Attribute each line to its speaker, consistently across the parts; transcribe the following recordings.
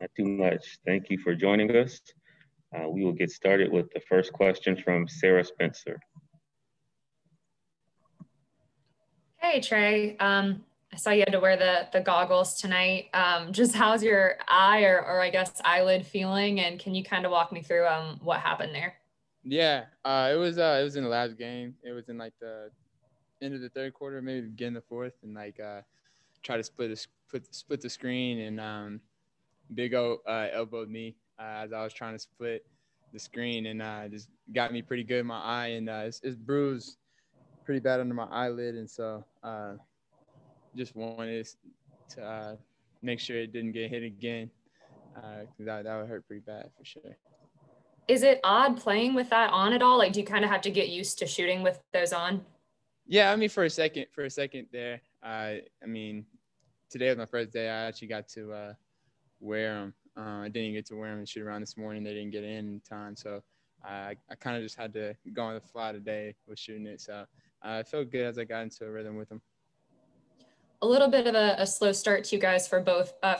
Speaker 1: Not too much. Thank you for joining us. We will get started with the first question from Sarah Spencer.
Speaker 2: Hey, Trae. I saw you had to wear the goggles tonight. Just how's your eye or I guess eyelid feeling? And can you kind of walk me through what happened there?
Speaker 3: Yeah, it was in the last game. It was in like the end of the third quarter, maybe the beginning of the fourth, and try to split the screen, and Big O elbowed me as I was trying to split the screen, and just got me pretty good in my eye, and it's bruised pretty bad under my eyelid, and so just wanted to make sure it didn't get hit again, because that would hurt pretty bad for sure.
Speaker 2: Is it odd playing with that on at all? Like, do you kind of have to get used to shooting with those on?
Speaker 3: Yeah, I mean, for a second there, I mean, today was my first day. I actually got to wear them. I didn't get to wear them and shoot around this morning. They didn't get in time, so I kind of just had to go on the fly today with shooting it. So I felt good as I got into a rhythm with them.
Speaker 2: A little bit of a slow start to you guys for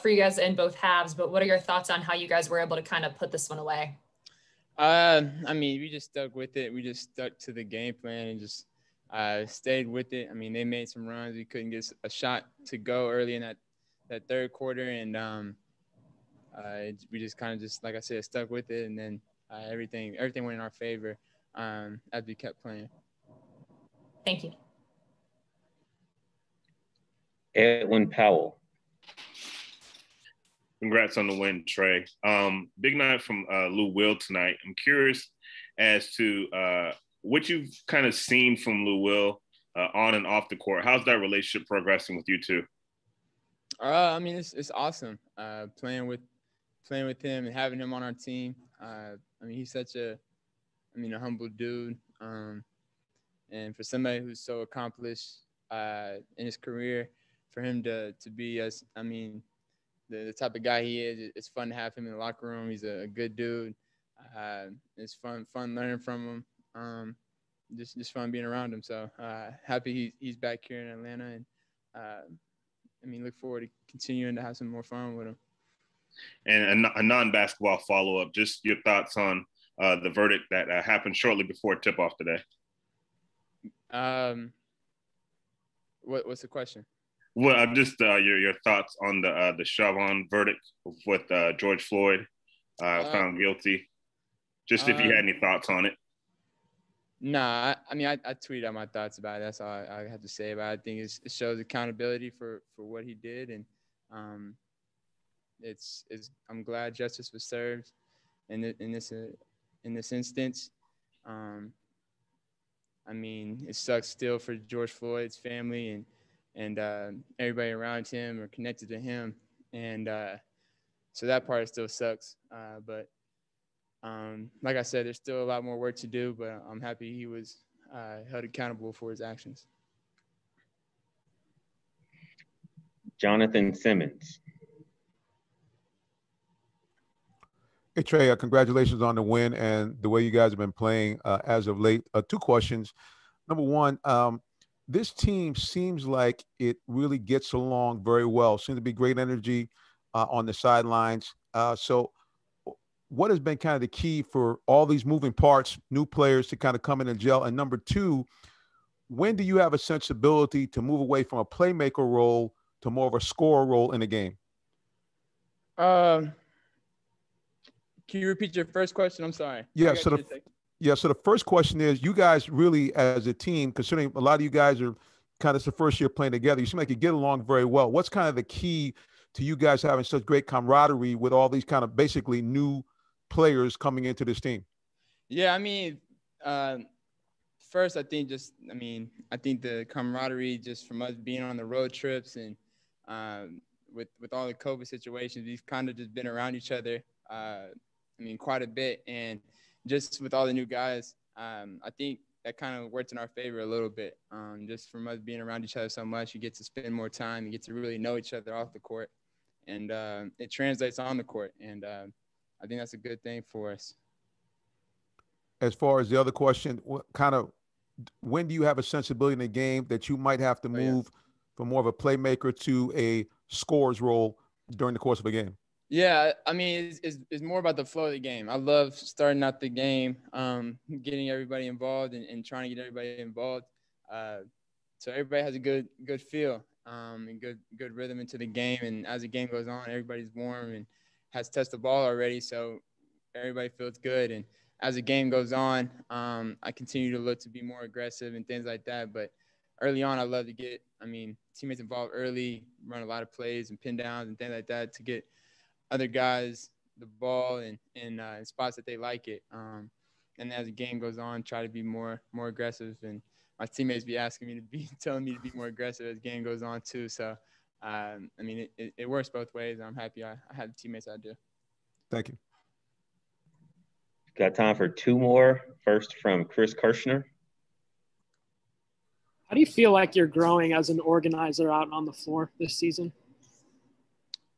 Speaker 2: you guys in both halves, but what are your thoughts on how you guys were able to kind of put this one away?
Speaker 3: I mean, we just stuck with it. We just stuck to the game plan and just stayed with it. I mean, they made some runs. We couldn't get a shot to go early in that third quarter, and we just kind of just, like I said, stuck with it, and then everything went in our favor as we kept playing.
Speaker 2: Thank you.
Speaker 1: Edwin Powell.
Speaker 4: Congrats on the win, Trae. Big night from Lou Will tonight. I'm curious as to what you've kind of seen from Lou Will on and off the court. How's that relationship progressing with you two?
Speaker 3: I mean, it's awesome playing with him and having him on our team. I mean, he's such a humble dude. And for somebody who's so accomplished in his career, for him to be the type of guy he is, it's fun to have him in the locker room. He's a good dude. It's fun learning from him. Just fun being around him. So happy he's back here in Atlanta, and look forward to continuing to have some more fun with him.
Speaker 4: And a non-basketball follow-up, just your thoughts on the verdict that happened shortly before tip-off today.
Speaker 3: What's the question?
Speaker 4: Well, just your thoughts on the Chauvin verdict with George Floyd found guilty. Just if you had any thoughts on it.
Speaker 3: Nah, I tweeted out my thoughts about it. That's all I have to say about it. I think it shows accountability for what he did, and I'm glad justice was served in this instance. It sucks still for George Floyd's family and everybody around him or connected to him, and so that part still sucks. But like I said, there's still a lot more work to do, but I'm happy he was held accountable for his actions.
Speaker 1: Jonathan Simmons.
Speaker 5: Hey, Trae, congratulations on the win and the way you guys have been playing as of late. Two questions. Number one, this team seems like it really gets along very well. Seems to be great energy on the sidelines. So what has been kind of the key for all these moving parts, new players to kind of come in and gel? And number two, when do you have a sensibility to move away from a playmaker role to more of a scorer role in the game?
Speaker 3: Can you repeat your first question? I'm sorry.
Speaker 5: Yeah. So the first question is, you guys really, as a team, considering a lot of you guys are kind of it's the first year playing together, you seem like you get along very well. What's kind of the key to you guys having such great camaraderie with all these kind of basically new players coming into this team?
Speaker 3: Yeah, first, I think the camaraderie just from us being on the road trips and with all the COVID situations, we've kind of just been around each other, quite a bit. And just with all the new guys, I think that kind of worked in our favor a little bit. Just from us being around each other so much, you get to spend more time, you get to really know each other off the court, and it translates on the court. And I think that's a good thing for us.
Speaker 5: As far as the other question, when do you have a sensibility in the game that you might have to move from more of a playmaker to a scorer's role during the course of a game?
Speaker 3: Yeah, I mean, it's more about the flow of the game. I love starting out the game, getting everybody involved and trying to get everybody involved. So everybody has a good feel and good rhythm into the game. And as the game goes on, everybody's warm and has touched the ball already, so everybody feels good. And as the game goes on, I continue to look to be more aggressive and things like that. But early on, I love to get, teammates involved early, run a lot of plays and pin downs and things like that to get other guys the ball in spots that they like it. And as the game goes on, try to be more aggressive. And my teammates be asking me telling me to be more aggressive as the game goes on too. So, it works both ways. I'm happy I have the teammates I do.
Speaker 5: Thank you.
Speaker 1: Got time for two more. First from Chris Kirshner.
Speaker 6: How do you feel like you're growing as an organizer out on the floor this season?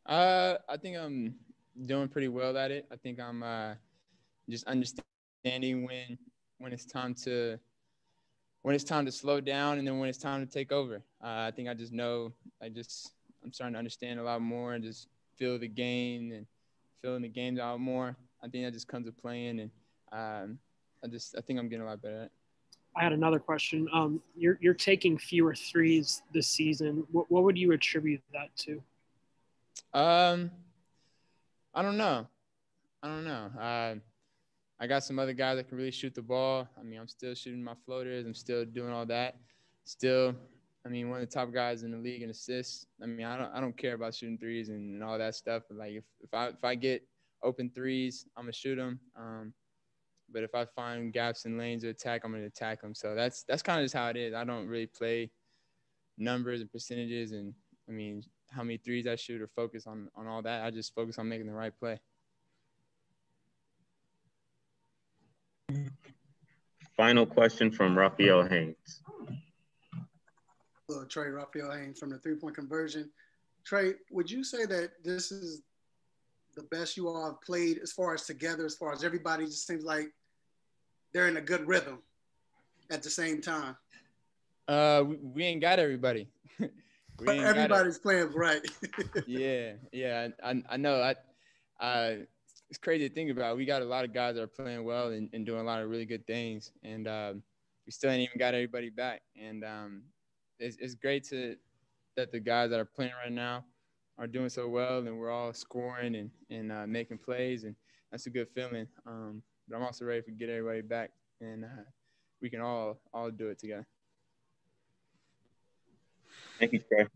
Speaker 3: I think I'm doing pretty well at it. I think I'm just understanding when it's time to slow down and then when it's time to take over. I think I just know I'm starting to understand a lot more and just feel the game and feeling the games out more. I think that just comes with playing, and I think I'm getting a lot better at it.
Speaker 6: I had another question. You're taking fewer threes this season. What would you attribute that to?
Speaker 3: I don't know. I got some other guys that can really shoot the ball. I'm still shooting my floaters. I'm still doing all that. Still, one of the top guys in the league in assists. I don't care about shooting threes and all that stuff. But like if I get open threes, I'm gonna shoot them. But if I find gaps in lanes to attack, I'm gonna attack them. So that's kind of just how it is. I don't really play numbers and percentages and how many threes I shoot or focus on all that. I just focus on making the right play.
Speaker 1: Final question from Raphael Haynes.
Speaker 7: Hello, Trae, Raphael Haynes from the three-point conversion. Trae, would you say that this is the best you all have played as far as together, as far as everybody just seems like they're in a good rhythm at the same time?
Speaker 3: We ain't got everybody.
Speaker 7: But everybody's playing right.
Speaker 3: Yeah. I know. It's crazy to think about. We got a lot of guys that are playing well and doing a lot of really good things, and we still ain't even got everybody back. And it's great that the guys that are playing right now are doing so well, and we're all scoring and making plays, and that's a good feeling. But I'm also ready to get everybody back, and we can all do it together.
Speaker 1: Thank you, Trae.